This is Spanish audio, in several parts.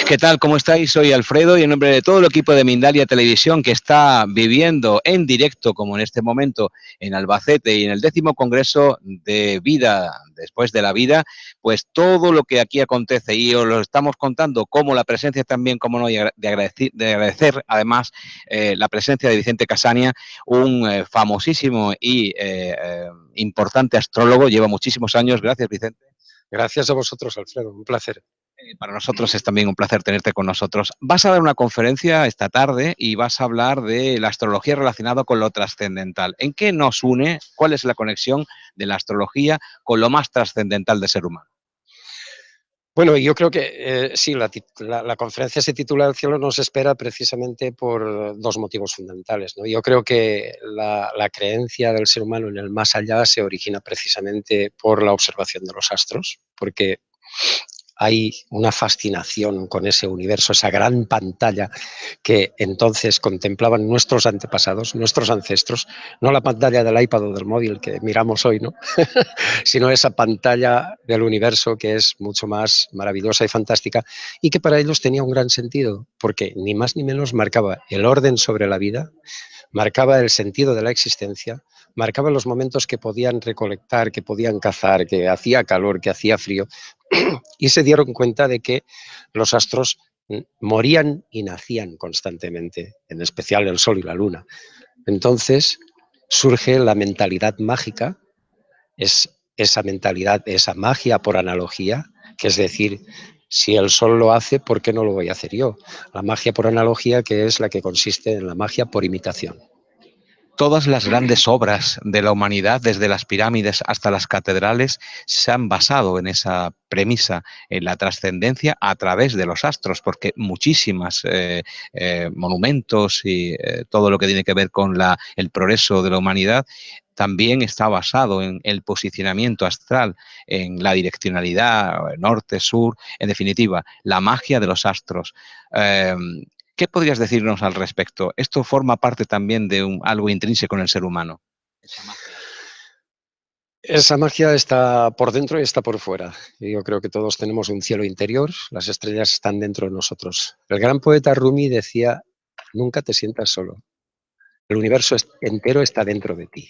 ¿Qué tal? ¿Cómo estáis? Soy Alfredo y en nombre de todo el equipo de Mindalia Televisión, que está viviendo en directo, como en este momento, en Albacete y en el 10º Congreso de Vida después de la Vida, pues todo lo que aquí acontece, y os lo estamos contando, como la presencia también, como no, de agradecer además la presencia de Vicente Casania, un famosísimo y importante astrólogo, lleva muchísimos años. Gracias, Vicente. Gracias a vosotros, Alfredo, un placer. Para nosotros es también un placer tenerte con nosotros. Vas a dar una conferencia esta tarde y vas a hablar de la astrología relacionada con lo trascendental. ¿En qué nos une? ¿Cuál es la conexión de la astrología con lo más trascendental del ser humano? Bueno, yo creo que sí, la conferencia se titula El cielo nos espera precisamente por dos motivos fundamentales, ¿no? Yo creo que la creencia del ser humano en el más allá se origina precisamente por la observación de los astros, porque hay una fascinación con ese universo, esa gran pantalla que entonces contemplaban nuestros antepasados, nuestros ancestros, no la pantalla del iPad o del móvil que miramos hoy, ¿no? sino esa pantalla del universo que es mucho más maravillosa y fantástica y que para ellos tenía un gran sentido, porque ni más ni menos marcaba el orden sobre la vida, marcaba el sentido de la existencia, marcaba los momentos que podían recolectar, que podían cazar, que hacía calor, que hacía frío, y se dieron cuenta de que los astros morían y nacían constantemente, en especial el Sol y la Luna. Entonces surge la mentalidad mágica, es esa mentalidad, esa magia por analogía, que es decir, si el Sol lo hace, ¿por qué no lo voy a hacer yo? La magia por analogía, que es la que consiste en la magia por imitación. Todas las grandes obras de la humanidad, desde las pirámides hasta las catedrales, se han basado en esa premisa, en la trascendencia a través de los astros, porque muchísimas monumentos y todo lo que tiene que ver con el progreso de la humanidad también está basado en el posicionamiento astral, en la direccionalidad, norte, sur, en definitiva, la magia de los astros. ¿Qué podrías decirnos al respecto? ¿Esto forma parte también de algo intrínseco en el ser humano? Esa magia está por dentro y está por fuera. Yo creo que todos tenemos un cielo interior, las estrellas están dentro de nosotros. El gran poeta Rumi decía, nunca te sientas solo, el universo entero está dentro de ti.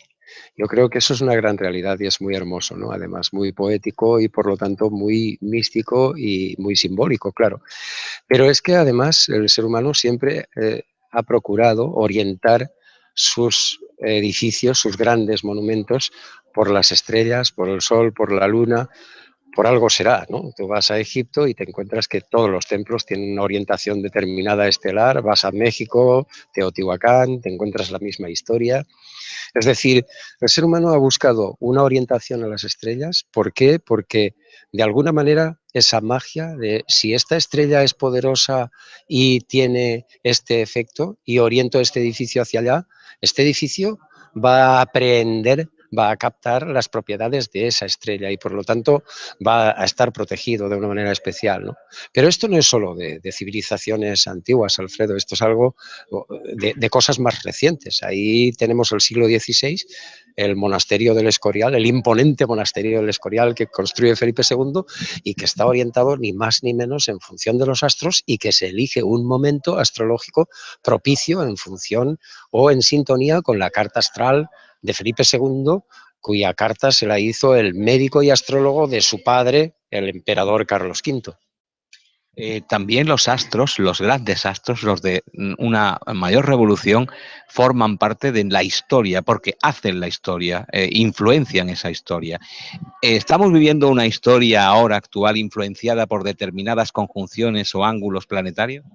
Yo creo que eso es una gran realidad y es muy hermoso, ¿no? Además, muy poético y por lo tanto muy místico y muy simbólico, claro. Pero es que además el ser humano siempre ha procurado orientar sus edificios, sus grandes monumentos, por las estrellas, por el sol, por la luna, por algo será, ¿no? Tú vas a Egipto y te encuentras que todos los templos tienen una orientación determinada estelar, vas a México, Teotihuacán, te encuentras la misma historia. Es decir, el ser humano ha buscado una orientación a las estrellas. ¿Por qué? Porque de alguna manera esa magia de si esta estrella es poderosa y tiene este efecto y oriento este edificio hacia allá, este edificio va a aprender, va a captar las propiedades de esa estrella y por lo tanto va a estar protegido de una manera especial, ¿no? Pero esto no es solo de civilizaciones antiguas, Alfredo, esto es algo de cosas más recientes. Ahí tenemos el siglo XVI, el monasterio del Escorial, el imponente monasterio del Escorial que construye Felipe II y que está orientado ni más ni menos en función de los astros y que se elige un momento astrológico propicio en función o en sintonía con la carta astral de Felipe II, cuya carta se la hizo el médico y astrólogo de su padre, el emperador Carlos V. También los astros, los grandes astros, los de una mayor revolución, forman parte de la historia, porque hacen la historia, influencian esa historia. ¿Estamos viviendo una historia ahora actual influenciada por determinadas conjunciones o ángulos planetarios?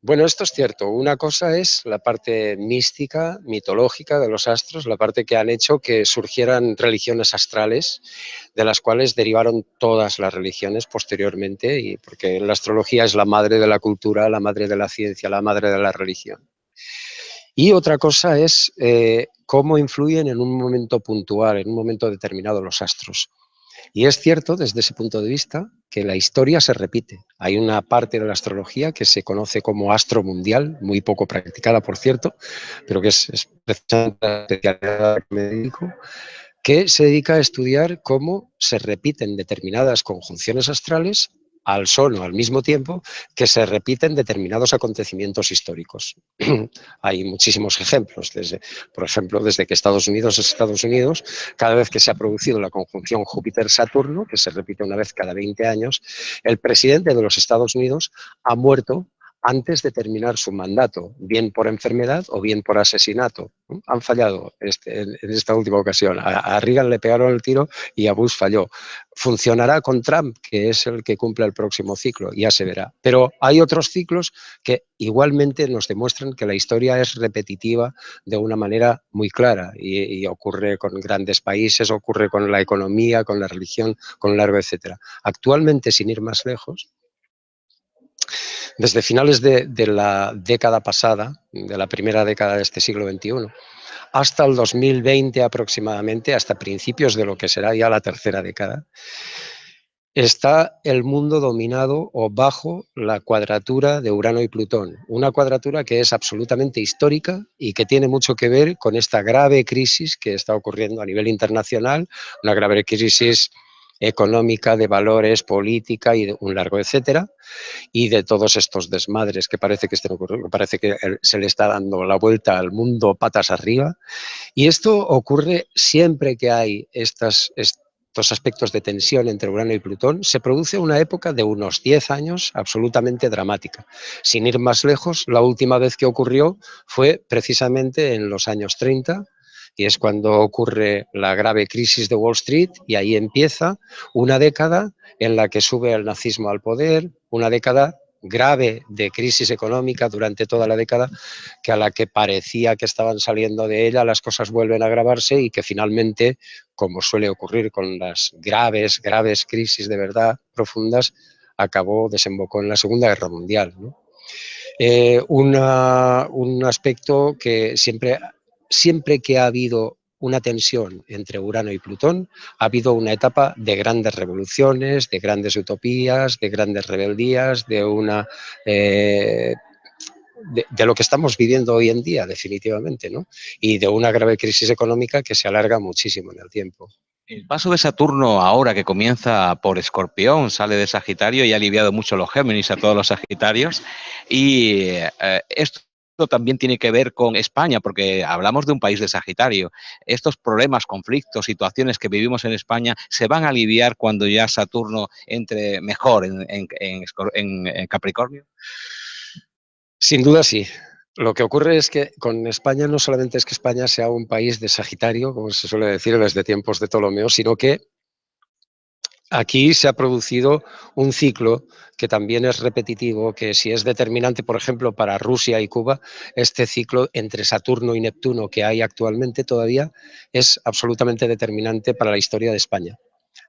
Bueno, esto es cierto. Una cosa es la parte mística, mitológica de los astros, la parte que han hecho que surgieran religiones astrales, de las cuales derivaron todas las religiones posteriormente, y porque la astrología es la madre de la cultura, la madre de la ciencia, la madre de la religión. Y otra cosa es cómo influyen en un momento puntual, en un momento determinado los astros. Y es cierto, desde ese punto de vista, que la historia se repite. Hay una parte de la astrología que se conoce como astro mundial, muy poco practicada, por cierto, pero que es precisamente la especialidad que me dedico, que se dedica a estudiar cómo se repiten determinadas conjunciones astrales al sol o al mismo tiempo que se repiten determinados acontecimientos históricos. Hay muchísimos ejemplos, por ejemplo, desde que Estados Unidos es Estados Unidos, cada vez que se ha producido la conjunción Júpiter-Saturno, que se repite una vez cada 20 años, el presidente de los Estados Unidos ha muerto antes de terminar su mandato, bien por enfermedad o bien por asesinato. Han fallado en esta última ocasión. A Reagan le pegaron el tiro y a Bush falló. Funcionará con Trump, que es el que cumple el próximo ciclo, ya se verá. Pero hay otros ciclos que igualmente nos demuestran que la historia es repetitiva de una manera muy clara y ocurre con grandes países, ocurre con la economía, con la religión, con largo, etcétera. Actualmente, sin ir más lejos, desde finales de la década pasada, de la primera década de este siglo XXI, hasta el 2020 aproximadamente, hasta principios de lo que será ya la tercera década, está el mundo dominado o bajo la cuadratura de Urano y Plutón, una cuadratura que es absolutamente histórica y que tiene mucho que ver con esta grave crisis que está ocurriendo a nivel internacional, una grave crisis económica, de valores, política y de un largo etcétera, y de todos estos desmadres que parece que estén ocurriendo, parece que se le está dando la vuelta al mundo patas arriba. Y esto ocurre siempre que hay estos aspectos de tensión entre Urano y Plutón, se produce una época de unos 10 años absolutamente dramática. Sin ir más lejos, la última vez que ocurrió fue precisamente en los años 30, y es cuando ocurre la grave crisis de Wall Street, y ahí empieza una década en la que sube el nazismo al poder, una década grave de crisis económica durante toda la década, que a la que parecía que estaban saliendo de ella, las cosas vuelven a agravarse y que finalmente, como suele ocurrir con las graves crisis de verdad profundas, desembocó en la Segunda Guerra Mundial, ¿no? Un aspecto que siempre que ha habido una tensión entre Urano y Plutón, ha habido una etapa de grandes revoluciones, de grandes utopías, de grandes rebeldías, de lo que estamos viviendo hoy en día, definitivamente, ¿no? Y de una grave crisis económica que se alarga muchísimo en el tiempo. El paso de Saturno ahora que comienza por Escorpión, sale de Sagitario y ha aliviado mucho los Géminis a todos los Sagitarios. Y esto también tiene que ver con España, porque hablamos de un país de Sagitario. Estos problemas, conflictos, situaciones que vivimos en España se van a aliviar cuando ya Saturno entre mejor en Capricornio. Sin duda sí. Lo que ocurre es que con España no solamente es que España sea un país de Sagitario, como se suele decir desde tiempos de Ptolomeo, sino que aquí se ha producido un ciclo que también es repetitivo, que si es determinante, por ejemplo, para Rusia y Cuba, este ciclo entre Saturno y Neptuno que hay actualmente todavía es absolutamente determinante para la historia de España.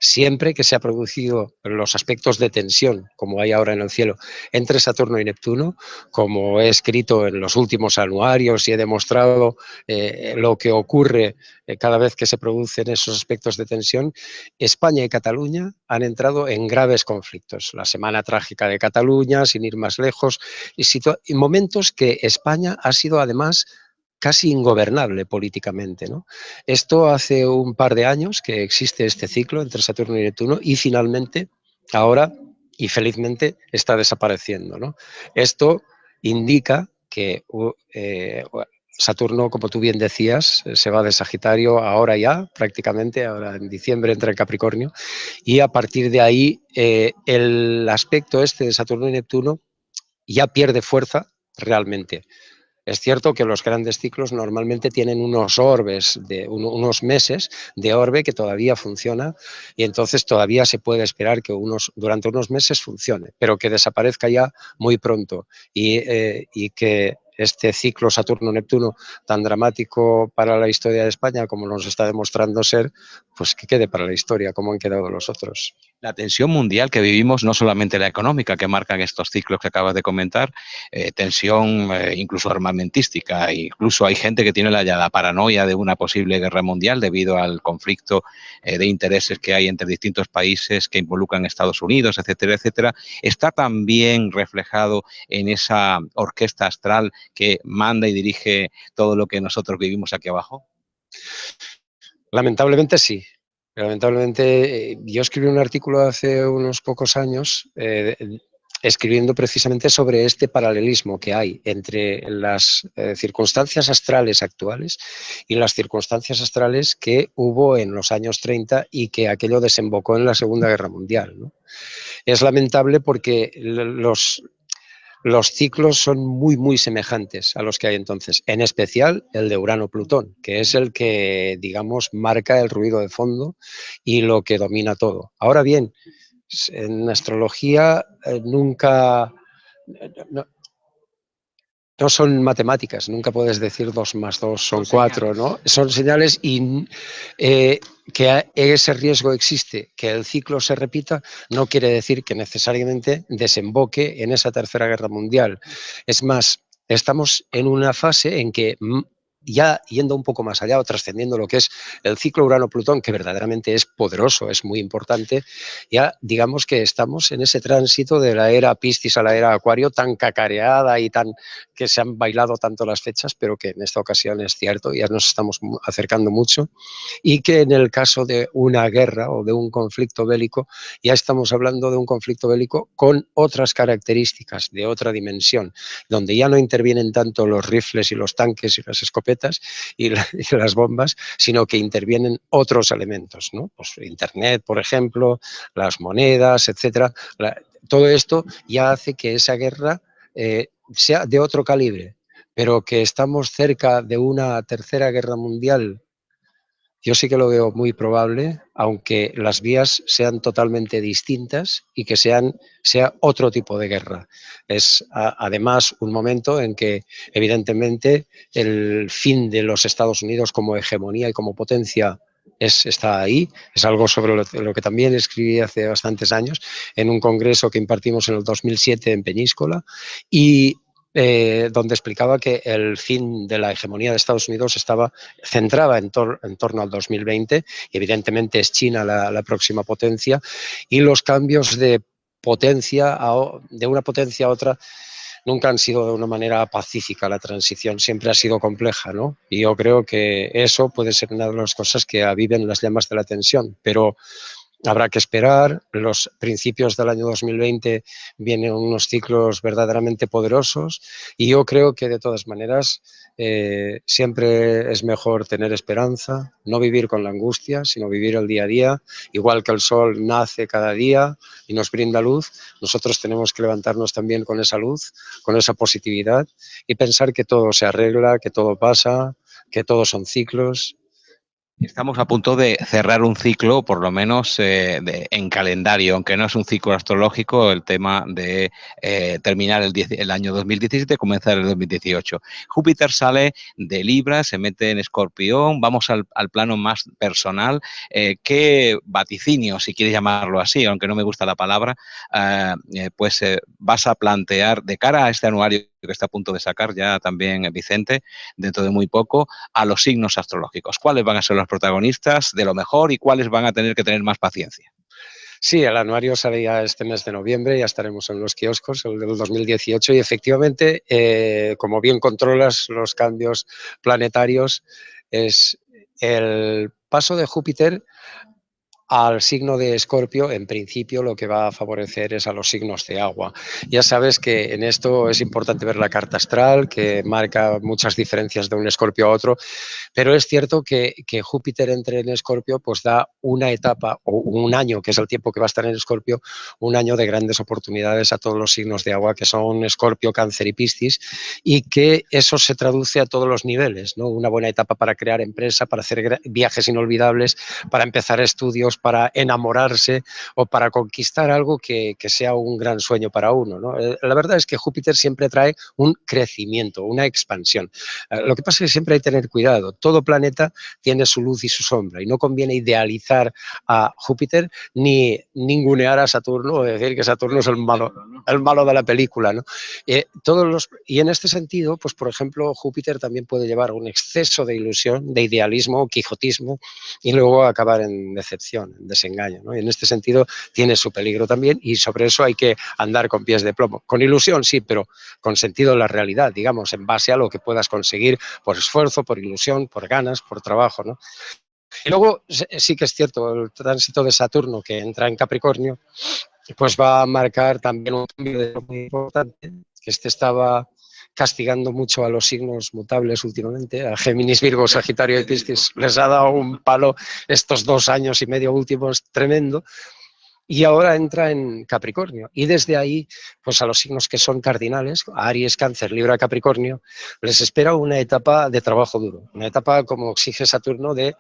Siempre que se ha producido los aspectos de tensión, como hay ahora en el cielo, entre Saturno y Neptuno, como he escrito en los últimos anuarios y he demostrado lo que ocurre cada vez que se producen esos aspectos de tensión, España y Cataluña han entrado en graves conflictos. La Semana Trágica de Cataluña, sin ir más lejos, y momentos que España ha sido además casi ingobernable políticamente, ¿no? Esto hace un par de años que existe este ciclo entre Saturno y Neptuno y finalmente ahora y felizmente está desapareciendo, ¿no? Esto indica que Saturno, como tú bien decías, se va de Sagitario ahora ya, prácticamente, ahora en diciembre entra en Capricornio, y a partir de ahí el aspecto este de Saturno y Neptuno ya pierde fuerza realmente. Es cierto que los grandes ciclos normalmente tienen unos orbes, unos meses de orbe que todavía funciona y entonces todavía se puede esperar que durante unos meses funcione, pero que desaparezca ya muy pronto y que este ciclo Saturno-Neptuno tan dramático para la historia de España como nos está demostrando ser, pues que quede para la historia como han quedado los otros. La tensión mundial que vivimos, no solamente la económica que marcan estos ciclos que acabas de comentar, tensión incluso armamentística, incluso hay gente que tiene la paranoia de una posible guerra mundial debido al conflicto de intereses que hay entre distintos países que involucran a Estados Unidos, etcétera, etcétera, está también reflejado en esa orquesta astral que manda y dirige todo lo que nosotros vivimos aquí abajo. Lamentablemente sí. Lamentablemente, yo escribí un artículo hace unos pocos años escribiendo precisamente sobre este paralelismo que hay entre las circunstancias astrales actuales y las circunstancias astrales que hubo en los años 30 y que aquello desembocó en la Segunda Guerra Mundial, ¿no? Es lamentable porque los ciclos son muy, muy semejantes a los que hay entonces, en especial el de Urano-Plutón, que es el que, digamos, marca el ruido de fondo y lo que domina todo. Ahora bien, en astrología nunca, no, no son matemáticas, nunca puedes decir 2 más 2 son 4, ¿no? Son señales y que ese riesgo existe, que el ciclo se repita, no quiere decir que necesariamente desemboque en esa Tercera Guerra Mundial. Es más, estamos en una fase en que ya yendo un poco más allá o trascendiendo lo que es el ciclo Urano-Plutón, que verdaderamente es poderoso, es muy importante, ya digamos que estamos en ese tránsito de la era Piscis a la era Acuario tan cacareada y tan que se han bailado tanto las fechas, pero que en esta ocasión es cierto, ya nos estamos acercando mucho, y que en el caso de una guerra o de un conflicto bélico, ya estamos hablando de un conflicto bélico con otras características, de otra dimensión, donde ya no intervienen tanto los rifles y los tanques y las escopetas y las bombas, sino que intervienen otros elementos, ¿no? Pues Internet, por ejemplo, las monedas, etcétera. Todo esto ya hace que esa guerra sea de otro calibre, pero que estamos cerca de una tercera guerra mundial, yo sí que lo veo muy probable, aunque las vías sean totalmente distintas y que sea otro tipo de guerra. Es además un momento en que evidentemente el fin de los Estados Unidos como hegemonía y como potencia está ahí, es algo sobre lo que también escribí hace bastantes años en un congreso que impartimos en el 2007 en Peñíscola y donde explicaba que el fin de la hegemonía de Estados Unidos estaba centrada en torno al 2020 y evidentemente es China la próxima potencia y los cambios de potencia de una potencia a otra nunca han sido de una manera pacífica, la transición siempre ha sido compleja, ¿no? Y yo creo que eso puede ser una de las cosas que aviven las llamas de la tensión, pero habrá que esperar. Los principios del año 2020 vienen unos ciclos verdaderamente poderosos y yo creo que de todas maneras siempre es mejor tener esperanza, no vivir con la angustia, sino vivir el día a día. Igual que el sol nace cada día y nos brinda luz, nosotros tenemos que levantarnos también con esa luz, con esa positividad y pensar que todo se arregla, que todo pasa, que todos son ciclos. Estamos a punto de cerrar un ciclo, por lo menos en calendario, aunque no es un ciclo astrológico, el tema de terminar el año 2017 y comenzar el 2018. Júpiter sale de Libra, se mete en Escorpión, vamos al plano más personal. ¿Qué vaticinio, si quieres llamarlo así, aunque no me gusta la palabra, vas a plantear de cara a este anuario que está a punto de sacar ya también Vicente, dentro de muy poco, a los signos astrológicos? ¿Cuáles van a ser los protagonistas de lo mejor y cuáles van a tener que tener más paciencia? Sí, el anuario sale ya este mes de noviembre, ya estaremos en los kioscos, el del 2018, y efectivamente, como bien controlas los cambios planetarios, es el paso de Júpiter al signo de Escorpio, en principio lo que va a favorecer es a los signos de agua. Ya sabes que en esto es importante ver la carta astral, que marca muchas diferencias de un Escorpio a otro, pero es cierto que Júpiter entre en Escorpio pues da una etapa o un año, que es el tiempo que va a estar en Escorpio, un año de grandes oportunidades a todos los signos de agua, que son Escorpio, Cáncer y Piscis, y que eso se traduce a todos los niveles, ¿no? Una buena etapa para crear empresa, para hacer viajes inolvidables, para empezar estudios, para enamorarse o para conquistar algo que sea un gran sueño para uno, ¿no? La verdad es que Júpiter siempre trae un crecimiento, una expansión. Lo que pasa es que siempre hay que tener cuidado. Todo planeta tiene su luz y su sombra y no conviene idealizar a Júpiter ni ningunear a Saturno o decir que Saturno es el malo de la película, ¿no? Y en este sentido, pues por ejemplo, Júpiter también puede llevar a un exceso de ilusión, de idealismo, quijotismo y luego acabar en decepción, en desengaño, ¿no? Y en este sentido tiene su peligro también y sobre eso hay que andar con pies de plomo. Con ilusión sí, pero con sentido de la realidad, digamos, en base a lo que puedas conseguir por esfuerzo, por ilusión, por ganas, por trabajo, ¿no? Y luego sí que es cierto, el tránsito de Saturno que entra en Capricornio, pues va a marcar también un cambio de muy importante, que estaba castigando mucho a los signos mutables últimamente, a Géminis, Virgo, Sagitario y Piscis. Les ha dado un palo estos 2 años y medio últimos tremendo, y ahora entra en Capricornio. Y desde ahí, pues a los signos que son cardinales, Aries, Cáncer, Libra, Capricornio, les espera una etapa de trabajo duro, una etapa, como exige Saturno, de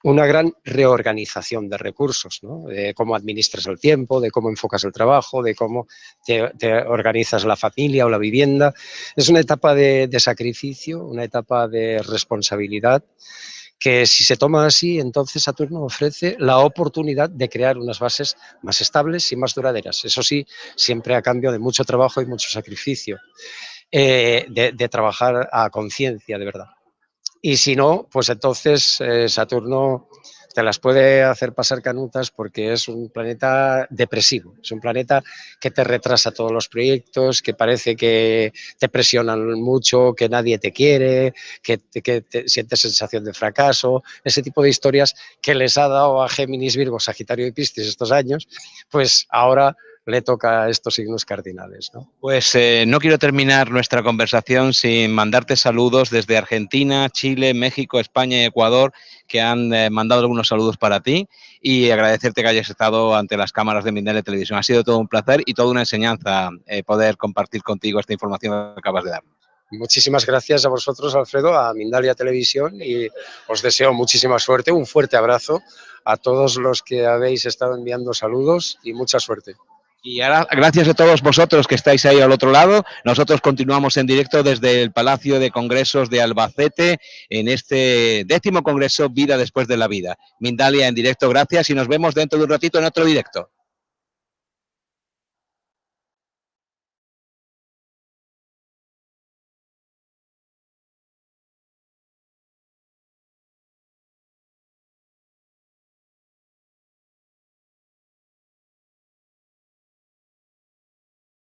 una gran reorganización de recursos, ¿no? De cómo administras el tiempo, de cómo enfocas el trabajo, de cómo te organizas la familia o la vivienda. Es una etapa de sacrificio, una etapa de responsabilidad, que si se toma así, entonces Saturno ofrece la oportunidad de crear unas bases más estables y más duraderas. Eso sí, siempre a cambio de mucho trabajo y mucho sacrificio, de trabajar a conciencia, de verdad. Y si no, pues entonces Saturno te las puede hacer pasar canutas porque es un planeta depresivo, es un planeta que te retrasa todos los proyectos, que parece que te presionan mucho, que nadie te quiere, que te sientes sensación de fracaso, ese tipo de historias que les ha dado a Géminis, Virgo, Sagitario y Piscis estos años, pues ahora le toca a estos signos cardinales, ¿no? Pues no quiero terminar nuestra conversación sin mandarte saludos desde Argentina, Chile, México, España y Ecuador, que han mandado algunos saludos para ti, y agradecerte que hayas estado ante las cámaras de Mindalia Televisión. Ha sido todo un placer y toda una enseñanza poder compartir contigo esta información que acabas de dar. Muchísimas gracias a vosotros, Alfredo, a Mindalia Televisión, y os deseo muchísima suerte, un fuerte abrazo a todos los que habéis estado enviando saludos y mucha suerte. Y ahora, gracias a todos vosotros que estáis ahí al otro lado. Nosotros continuamos en directo desde el Palacio de Congresos de Albacete en este 10º Congreso Vida Después de la Vida. Mindalia en directo, gracias, y nos vemos dentro de un ratito en otro directo.